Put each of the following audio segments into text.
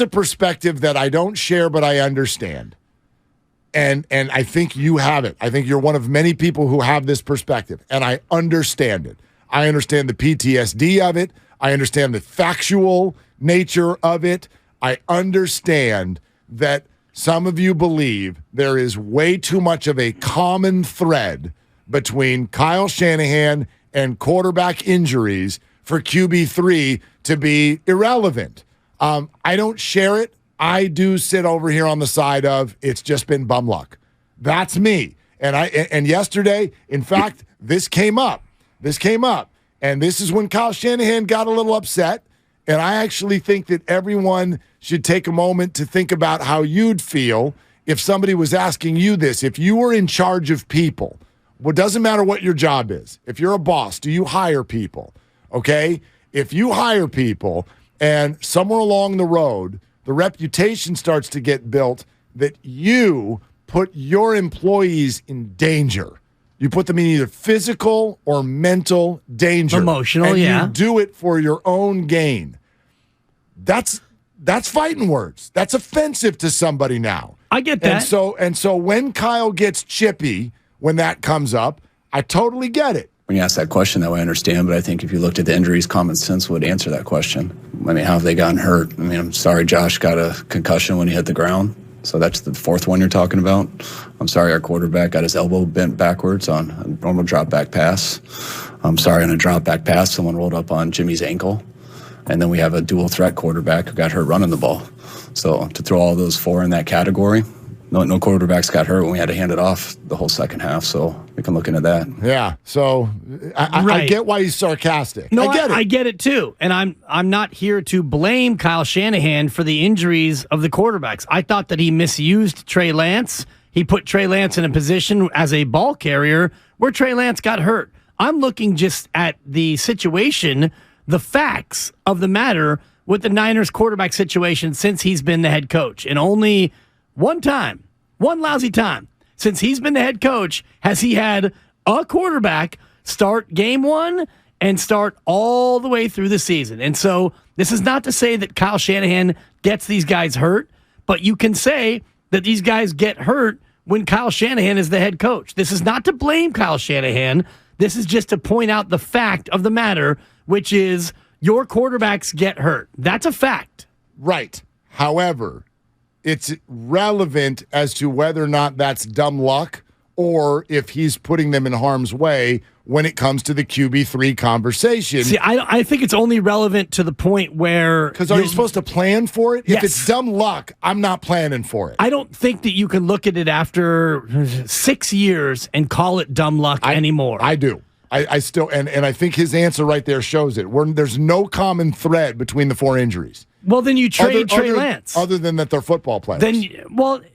a perspective that I don't share, but I understand. And I think you have it. I think you're one of many people who have this perspective, and I understand it. I understand the PTSD of it. I understand the factual nature of it. I understand that some of you believe there is way too much of a common thread between Kyle Shanahan and quarterback injuries for QB3 to be irrelevant. I don't share it. I do sit over here on the side of it's just been bum luck. That's me. And yesterday, in fact, this came up. And this is when Kyle Shanahan got a little upset. And I actually think that everyone should take a moment to think about how you'd feel if somebody was asking you this. If you were in charge of people, well, it doesn't matter what your job is. If you're a boss, do you hire people? Okay? If you hire people and somewhere along the road, the reputation starts to get built that you put your employees in danger. You put them in either physical or mental danger. Emotional, and yeah. you do it for your own gain. That's fighting words. That's offensive to somebody now. I get that. And so when Kyle gets chippy, when that comes up, I totally get it. When you ask that question, though, I understand, but I think if you looked at the injuries, common sense would answer that question. I mean, how have they gotten hurt? I mean, I'm sorry Josh got a concussion when he hit the ground, so that's the fourth one you're talking about. I'm sorry our quarterback got his elbow bent backwards on a normal drop-back pass. I'm sorry on a drop-back pass, someone rolled up on Jimmy's ankle. And then we have a dual-threat quarterback who got hurt running the ball. So to throw all those four in that category, no quarterbacks got hurt when we had to hand it off the whole second half, so we can look into that. Yeah, so I get why he's sarcastic. No, I get it. I get it too, and I'm not here to blame Kyle Shanahan for the injuries of the quarterbacks. I thought that he misused Trey Lance. He put Trey Lance in a position as a ball carrier where Trey Lance got hurt. I'm looking just at the situation, the facts of the matter with the Niners quarterback situation since he's been the head coach, and only one lousy time since he's been the head coach has he had a quarterback start game one and start all the way through the season. And so this is not to say that Kyle Shanahan gets these guys hurt, but you can say that these guys get hurt when Kyle Shanahan is the head coach. This is not to blame Kyle Shanahan. This is just to point out the fact of the matter, which is your quarterbacks get hurt. That's a fact. Right. However, it's relevant as to whether or not that's dumb luck or if he's putting them in harm's way when it comes to the QB3 conversation. See, I think it's only relevant to the point where... Because are you supposed to plan for it? Yes. If it's dumb luck, I'm not planning for it. I don't think that you can look at it after 6 years and call it dumb luck anymore. I do. I still... And I think his answer right there shows it. There's no common thread between the four injuries. Well, then you trade Trey Lance. Other than that they're football players.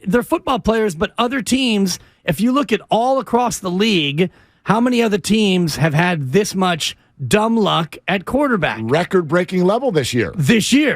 They're football players, but other teams, if you look at all across the league, how many other teams have had this much dumb luck at quarterback? Record-breaking level this year.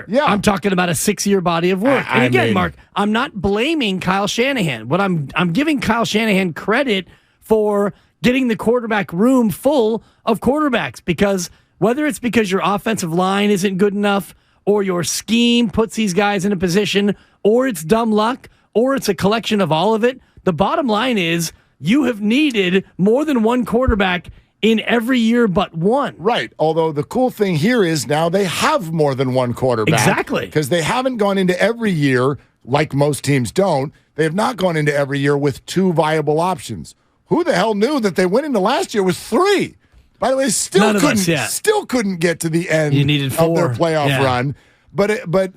Yeah. I'm talking about a 6-year body of work. And again, Mark, I'm not blaming Kyle Shanahan. What I'm giving Kyle Shanahan credit for getting the quarterback room full of quarterbacks, because whether it's because your offensive line isn't good enough, or your scheme puts these guys in a position, or it's dumb luck, or it's a collection of all of it, the bottom line is you have needed more than one quarterback in every year but one. Right. Although the cool thing here is now they have more than one quarterback. Exactly. Because they haven't gone into every year, like most teams don't, they have not gone into every year with two viable options. Who the hell knew that they went into last year with three? By the way, still couldn't get to the end of their playoff run. But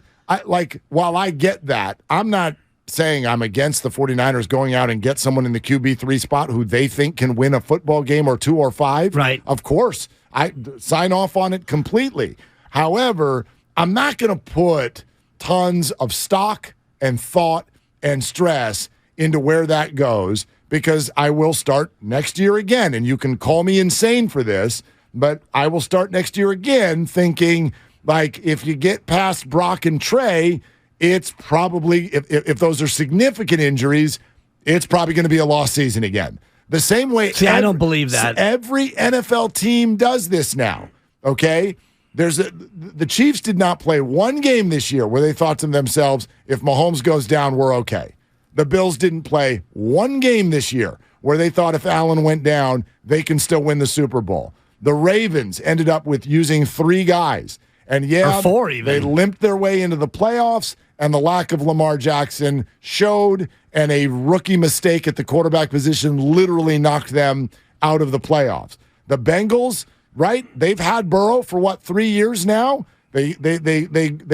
while I get that, I'm not saying I'm against the 49ers going out and get someone in the QB3 spot who they think can win a football game or 2 or 5. Right. Of course, I sign off on it completely. However, I'm not going to put tons of stock and thought and stress into where that goes, because I will start next year again, and you can call me insane for this, but I will start next year again thinking, like, if you get past Brock and Trey, it's probably, if those are significant injuries, it's probably going to be a lost season again. The same way... I don't believe that. Every NFL team does this now, okay? The Chiefs did not play one game this year where they thought to themselves, if Mahomes goes down, we're okay. The Bills didn't play one game this year where they thought if Allen went down, they can still win the Super Bowl. The Ravens ended up with using 3 guys. And or 4 even. They limped their way into the playoffs, and the lack of Lamar Jackson showed, and a rookie mistake at the quarterback position literally knocked them out of the playoffs. The Bengals, right? They've had Burrow for 3 years now. They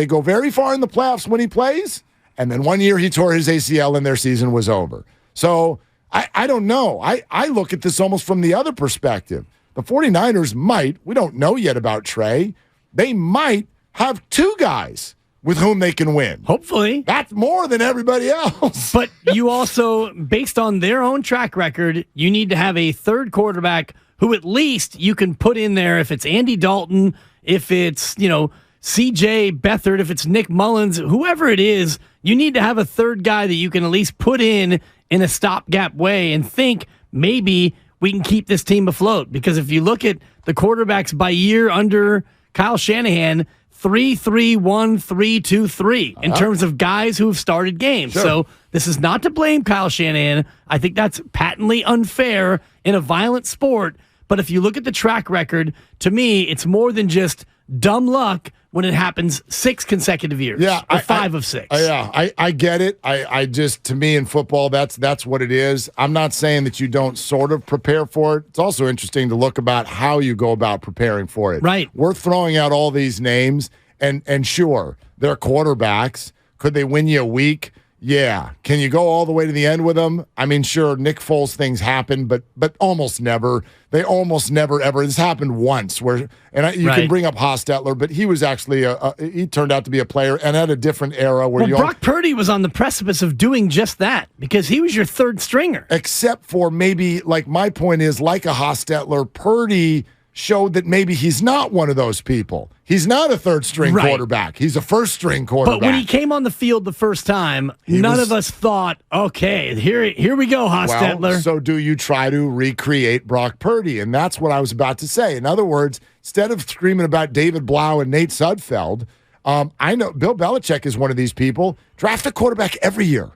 go very far in the playoffs when he plays, and then one year he tore his ACL and their season was over. So I don't know. I look at this almost from the other perspective. The 49ers might, we don't know yet about Trey, they might have 2 guys with whom they can win. Hopefully. That's more than everybody else. But you also, based on their own track record, you need to have a third quarterback who at least you can put in there if it's Andy Dalton, if it's, C.J. Beathard, if it's Nick Mullins, whoever it is, you need to have a third guy that you can at least put in a stopgap way and think maybe we can keep this team afloat. Because if you look at the quarterbacks by year under Kyle Shanahan, 3-3-1-3-2-3 in terms of guys who have started games. Sure. So this is not to blame Kyle Shanahan. I think that's patently unfair in a violent sport. But if you look at the track record, to me, it's more than just dumb luck when it happens 6 consecutive years. Yeah, or 5 of 6. I get it. I just, to me in football, that's what it is. I'm not saying that you don't sort of prepare for it. It's also interesting to look about how you go about preparing for it. Right. We're throwing out all these names, and sure, they're quarterbacks. Could they win you a week? Yeah. Can you go all the way to the end with them? I mean, sure, Nick Foles things happen, but almost never. They almost never ever. This happened once you can bring up Hostetler, but he was actually he turned out to be a player and at a different era where Brock Purdy was on the precipice of doing just that because he was your third stringer. Except for maybe, like my point is, like a Hostetler, Purdy showed that maybe he's not one of those people. He's not a third-string quarterback. He's a first-string quarterback. But when he came on the field the first time, none of us thought, okay, here we go, Hostetler. Well, so do you try to recreate Brock Purdy? And that's what I was about to say. In other words, instead of screaming about David Blau and Nate Sudfeld, I know Bill Belichick is one of these people. Draft a quarterback every year.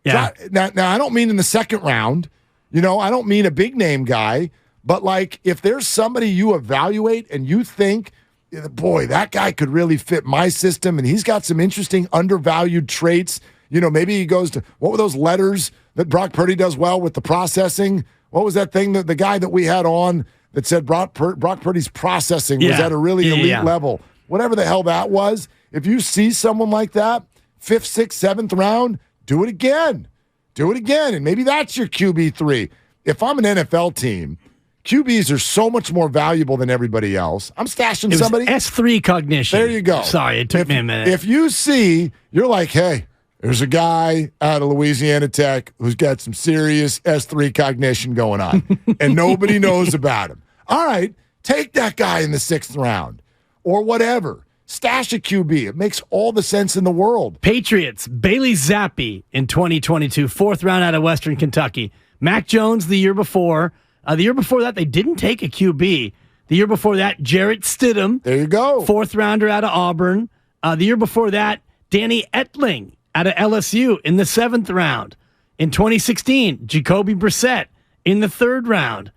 Yeah. Now, I don't mean in the second round. I don't mean a big-name guy. But, if there's somebody you evaluate and you think, boy, that guy could really fit my system and he's got some interesting undervalued traits, maybe he goes to, what were those letters that Brock Purdy does well with the processing? What was that thing that the guy that we had on that said Brock Purdy's processing was at a really elite level? Whatever the hell that was. If you see someone like that, 5th, 6th, 7th round, do it again. Do it again. And maybe that's your QB3. If I'm an NFL team, QBs are so much more valuable than everybody else. I'm stashing somebody. S3 cognition. There you go. Sorry, it took me a minute. If you see, you're like, hey, there's a guy out of Louisiana Tech who's got some serious S3 cognition going on, and nobody knows about him. All right, take that guy in the 6th round or whatever. Stash a QB. It makes all the sense in the world. Patriots, Bailey Zappi in 2022, 4th round out of Western Kentucky. Mac Jones the year before. The year before that, they didn't take a QB. The year before that, Jarrett Stidham. There you go. 4th rounder out of Auburn. The year before that, Danny Etling out of LSU in the 7th round. In 2016, Jacoby Brissett in the 3rd round.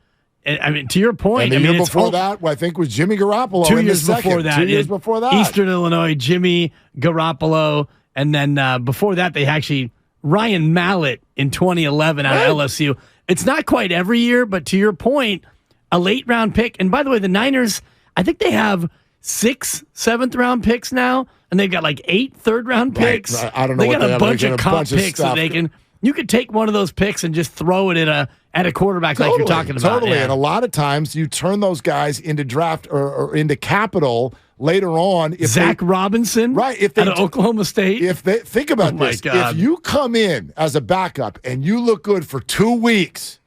I mean, to your point. And the year before that, I think, was Jimmy Garoppolo. 2 years before that. 2 years before that. Eastern Illinois, Jimmy Garoppolo. And then before that, they actually, Ryan Mallett in 2011 out of LSU. It's not quite every year, but to your point, a late round pick. And by the way, the Niners, I think they have 6 7th round picks now, and they've got 8 3rd round picks. Right. I don't know. They what got a bunch of comp picks that they can. You could take one of those picks and just throw it at a quarterback like you're talking about. Totally. Yeah. And a lot of times you turn those guys into draft or into capital later on. If Zach Robinson, right? If out of Oklahoma State. If they think about this, God. if you come in as a backup and you look good for 2 weeks,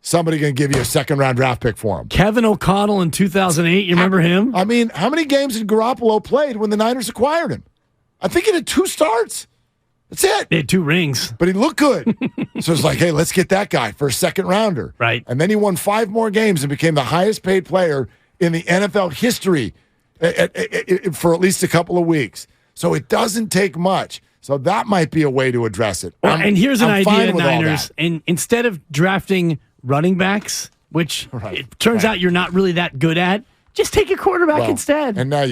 somebody going to give you a 2nd round draft pick for him. Kevin O'Connell in 2008. You remember him? I mean, how many games did Garoppolo played when the Niners acquired him? I think he had 2 starts. That's it. They had 2 rings. But he looked good. So it's like, hey, let's get that guy for a 2nd rounder. Right. And then he won 5 more games and became the highest paid player in the NFL history. for at least a couple of weeks. So it doesn't take much. So that might be a way to address it. Well, and here's an idea, Niners. that. And instead of drafting running backs, which it turns out you're not really that good at, just take a quarterback instead. And now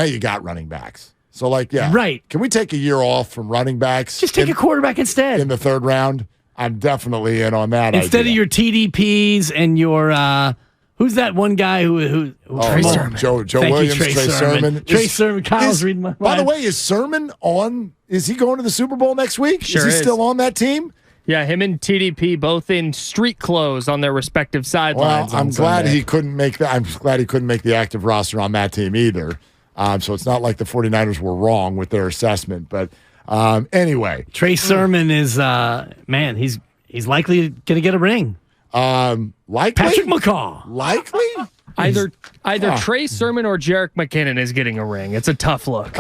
you got running backs. So right. Can we take a year off from running backs? Just take a quarterback instead in the third round. I'm definitely in on that. Instead idea. of your TDPs and your who's that one guy who Trey Sermon. Joe Williams, Trey Sermon. Trey Sermon. Kyle's reading my mind. By the way, is Sermon on? Is he going to the Super Bowl next week? Sure is he still on that team? Yeah, him and TDP both in street clothes on their respective sidelines. Well, I'm glad he couldn't make that. I'm glad he couldn't make the active roster on that team either. So it's not like the 49ers were wrong with their assessment. But anyway. Trey Sermon is, he's likely going to get a ring. Likely? Patrick McCaw. Likely? Either Trey Sermon or Jerick McKinnon is getting a ring. It's a tough look.